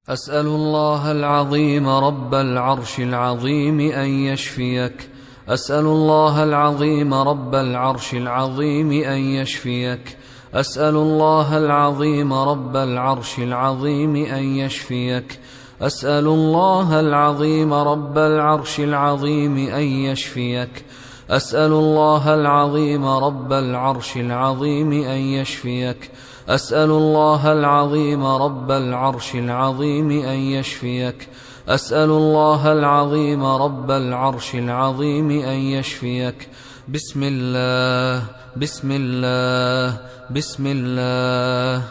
أسأل الله العظيم رب العرش العظيم أن يشفيك. أسأل الله العظيم رب العرش العظيم أن يشفيك. أسأل الله العظيم رب العرش العظيم أن يشفيك. أسأل الله العظيم رب العرش العظيم أن يشفيك. أسأل الله العظيم رب العرش العظيم أن يشفيك. أسأل الله العظيم رب العرش العظيم أن يشفيك. أسأل الله العظيم رب العرش العظيم أن يشفيك. بسم الله بسم الله بسم الله.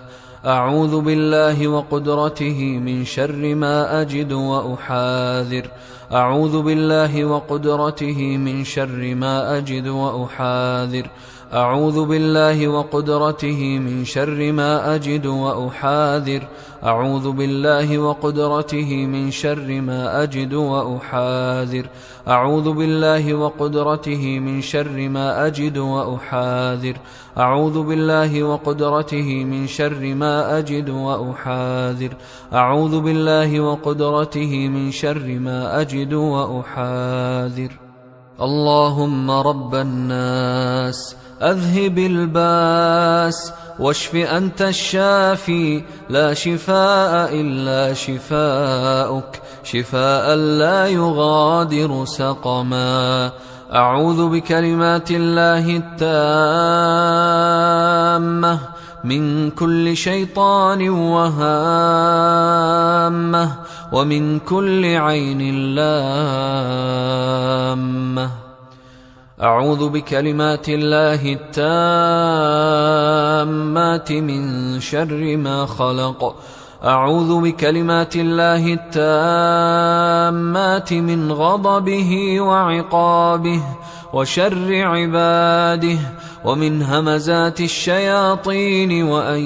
أعوذ بالله وقدرته من شر ما أجد وأحاذر. أعوذ بالله وقدرته من شر ما أجد وأحاذر. أعوذ بالله وقدرته من شر ما أجد وأحاذر. أعوذ بالله وقدرته من شر ما أجد وأحاذر. أعوذ بالله وقدرته من شر ما أجد وأحاذر. أعوذ بالله وقدرته من شر ما أجد وأحاذر. أعوذ بالله وقدرته من شر ما أجد وأحاذر. اللهم رب الناس أذهب الباس واشف أنت الشافي، لا شفاء إلا شفاؤك، شفاء لا يغادر سقما. أعوذ بكلمات الله التامة من كل شيطان وهامة ومن كل عين لامة. أعوذ بكلمات الله التامات من شر ما خلق. أعوذ بكلمات الله التامات من غضبه وعقابه وشر عباده ومن همزات الشياطين وأن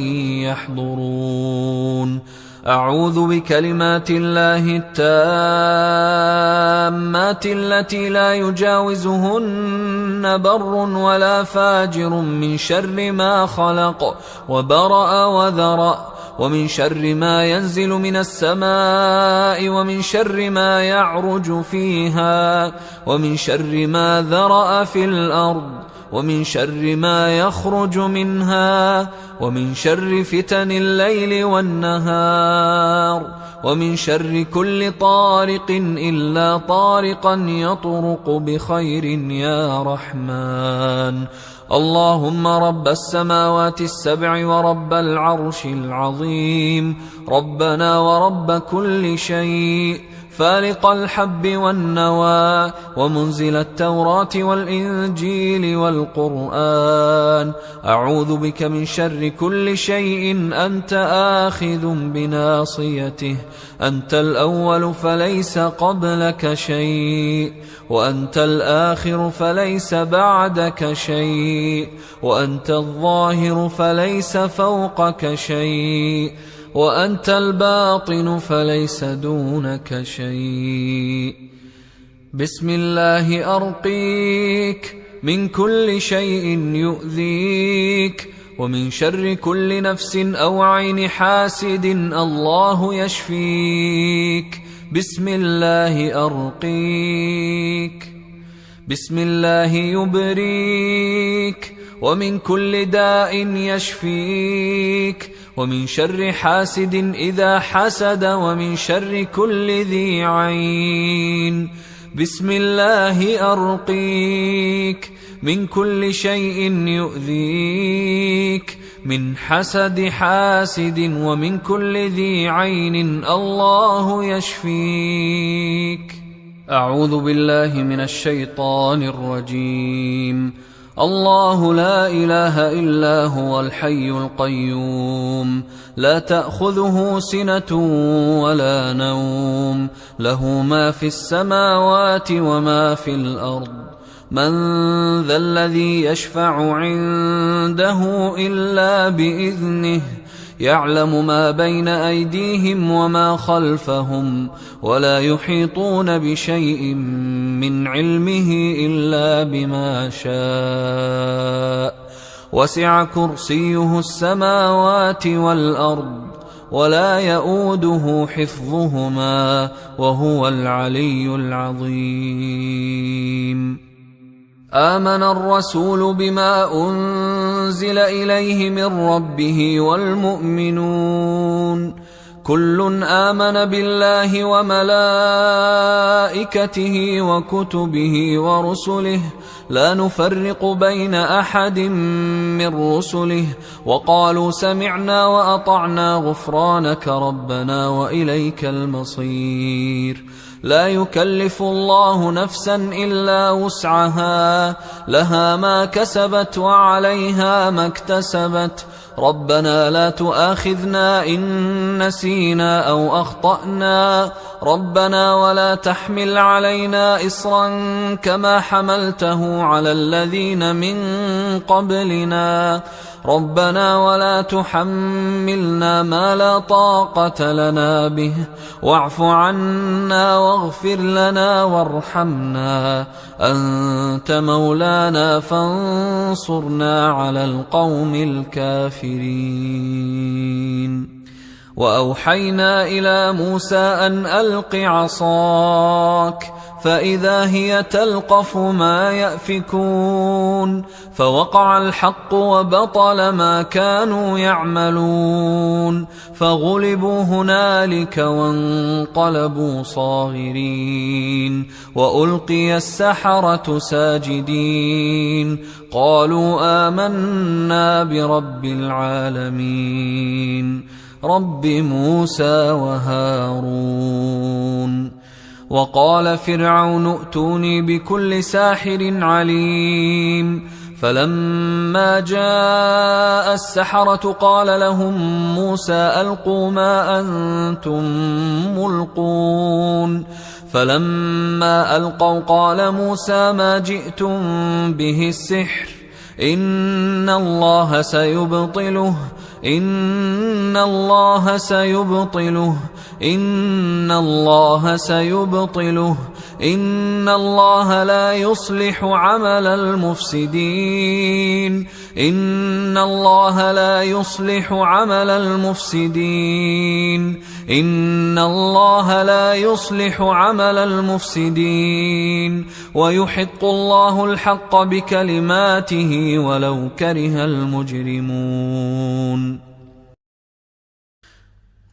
يحضرون. أعوذ بكلمات الله التامات التي لا يجاوزهن بر ولا فاجر من شر ما خلق وبرأ وذرأ، ومن شر ما ينزل من السماء، ومن شر ما يعرج فيها، ومن شر ما ذرأ في الأرض، ومن شر ما يخرج منها، ومن شر فتن الليل والنهار، ومن شر كل طارق إلا طارقا يطرق بخير يا رحمن. اللهم رب السماوات السبع ورب العرش العظيم، ربنا ورب كل شيء، فالق الحب والنوى، ومنزل التوراة والإنجيل والقرآن، أعوذ بك من شر كل شيء أنت آخذ بناصيته. أنت الأول فليس قبلك شيء، وأنت الآخر فليس بعدك شيء، وأنت الظاهر فليس فوقك شيء، وأنت الباطن فليس دونك شيء. بسم الله أرقيك من كل شيء يؤذيك، ومن شر كل نفس أو عين حاسد الله يشفيك. بسم الله أرقيك. بسم الله يبريك، ومن كل داء يشفيك، ومن شر حاسد إذا حسد، ومن شر كل ذي عين. بسم الله أرقيك من كل شيء يؤذيك، من حسد حاسد، ومن كل ذي عين الله يشفيك. أعوذ بالله من الشيطان الرجيم. الله لا إله إلا هو الحي القيوم، لا تأخذه سنة ولا نوم، له ما في السماوات وما في الأرض. من ذا الذي يشفع عنده إلا بإذنه، يعلم ما بين أيديهم وما خلفهم، ولا يحيطون بشيء من علمه إلا بما شاء. وسع كرسيه السماوات والأرض، ولا يؤوده حفظهما وهو العلي العظيم. آمن الرسول بما أنزل إليه من ربه والمؤمنون كل آمن بالله وملائكته وكتبه ورسله لا نفرق بين أحد من رسله وقالوا سمعنا وأطعنا غفرانك ربنا وإليك المصير. لا يكلف الله نفسا إلا وسعها لها ما كسبت وعليها ما اكتسبت ربنا لا تؤاخذنا إن نسينا أو أخطأنا ربنا ولا تحمل علينا إصرا كما حملته على الذين من قبلنا ربنا ولا تحملنا ما لا طاقة لنا به واعف عنا واغفر لنا وارحمنا أنت مولانا فانصرنا على القوم الكافرين. وأوحينا إلى موسى أن ألق عصاك فإذا هي تلقف ما يأفكون فوقع الحق وبطل ما كانوا يعملون فغلبوا هنالك وانقلبوا صاغرين وألقي السحرة ساجدين قالوا آمنا برب العالمين رب موسى وهارون. وقال فرعون ائتوني بكل ساحر عليم فلما جاء السحرة قال لهم موسى ألقوا ما أنتم ملقون فلما ألقوا قال موسى ما جئتم به السحر إن الله سيبطله إن الله سيبطله إن الله سيبطله إن الله لا يصلح عمل المفسدين إن الله لا يصلح عمل المفسدين إن الله لا يصلح عمل المفسدين ويحق الله الحق بكلماته ولو كره المجرمون.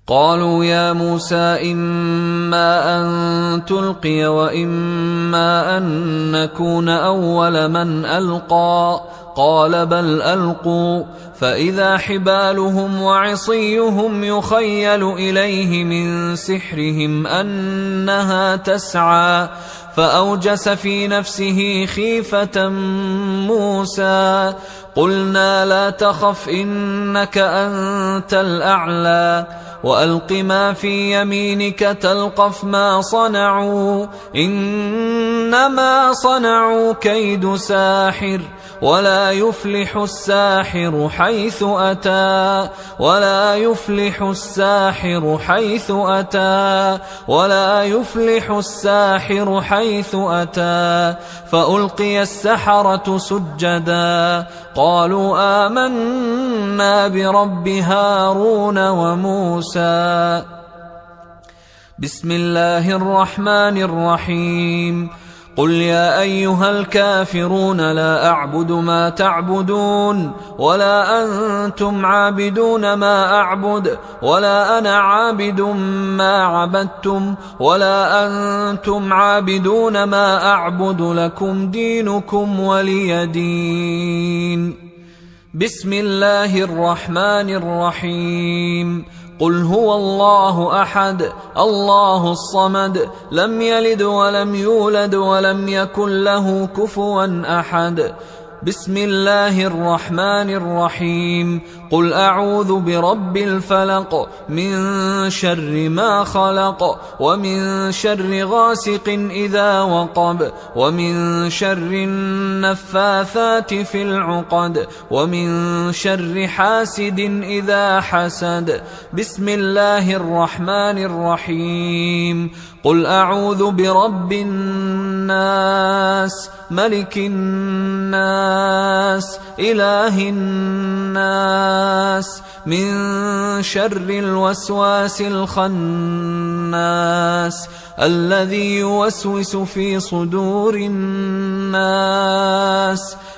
قالوا يا موسى إما أن تلقي وإما أن نكون أول من ألقى قال بل ألقوا فإذا حبالهم وعصيهم يخيل إليه من سحرهم أنها تسعى فأوجس في نفسه خيفة موسى قلنا لا تخف إنك أنت الأعلى وألق ما في يمينك تلقف ما صنعوا إنما صنعوا كيد ساحر ولا يفلح الساحر حيث أتى ولا يفلح الساحر حيث أتى ولا يفلح الساحر حيث أتى فألقي السحرة سجدا قالوا آمنا برب هارون وموسى. بسم الله الرحمن الرحيم قل يا أيها الكافرون لا أعبد ما تعبدون ولا أنتم عابدون ما أعبد ولا أنا عابد ما عبدتم ولا أنتم عابدون ما أعبد لكم دينكم ولي دين. بسم الله الرحمن الرحيم قل هو الله أحد الله الصمد لم يلد ولم يولد ولم يكن له كفوا أحد. بسم الله الرحمن الرحيم قل أعوذ برب الفلق من شر ما خلق ومن شر غاسق إذا وقب ومن شر النفاثات في العقد ومن شر حاسد إذا حسد. بسم الله الرحمن الرحيم قل أعوذ برب الناس ملك الناس إله الناس الناس من شر الوسواس الخناس الذي يوسوس في صدور الناس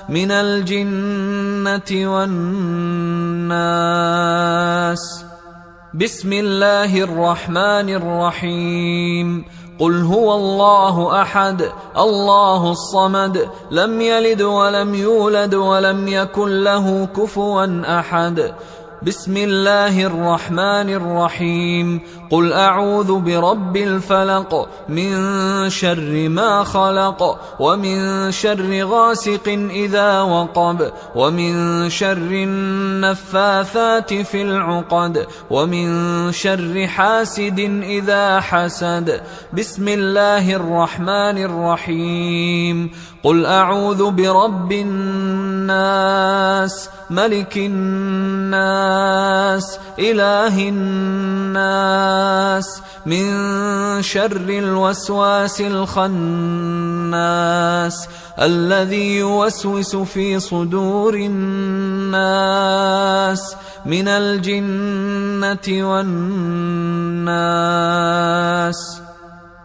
من الجنة والناس. بسم الله الرحمن الرحيم. قل هو الله أحد الله الصمد لم يلد ولم يولد ولم يكن له كفوا أحد. بسم الله الرحمن الرحيم. قل أعوذ برب الفلق من شر ما خلق ومن شر غاسق إذا وقب ومن شر النفاثات في العقد ومن شر حاسد إذا حسد. بسم الله الرحمن الرحيم. قل أعوذ برب الناس ملك الناس إله الناس من شر الوسواس الخناس الذي يوسوس في صدور الناس من الجنة والناس.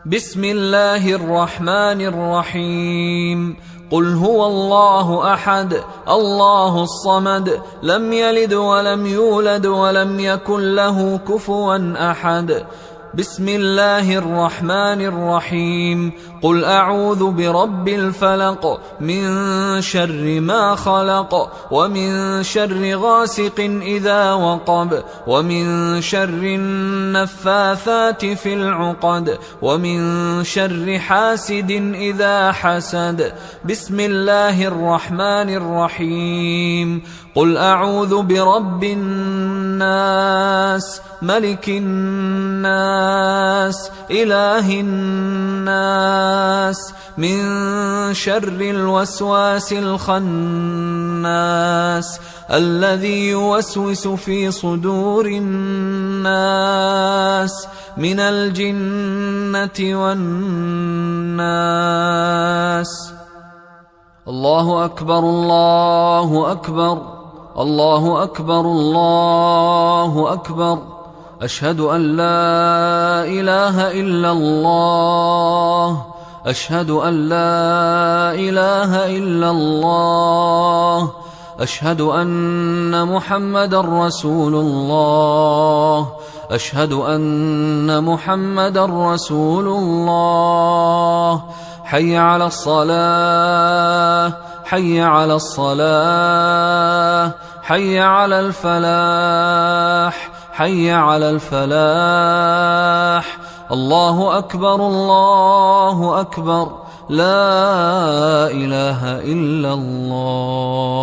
بسم الله الرحمن الرحيم. قل هو الله أحد الله الصمد لم يلد ولم يولد ولم يكن له كفوا أحد. بسم الله الرحمن الرحيم. قل أعوذ برب الفلق من شر ما خلق ومن شر غاسق إذا وقب ومن شر النفاثات في العقد ومن شر حاسد إذا حسد. بسم الله الرحمن الرحيم. قل أعوذ برب الناس ملك الناس إله الناس من شر الوسواس الخناس الذي يوسوس في صدور الناس من الجنة والناس. الله أكبر الله أكبر الله أكبر الله أكبر. أشهد أن لا إله إلا الله أشهد أن لا إله إلا الله أشهد أن محمدا رسول الله أشهد أن محمدا رسول الله. حي على الصلاة حي على الصلاة حي على الفلاح حي على الفلاح. الله أكبر الله أكبر لا إله إلا الله.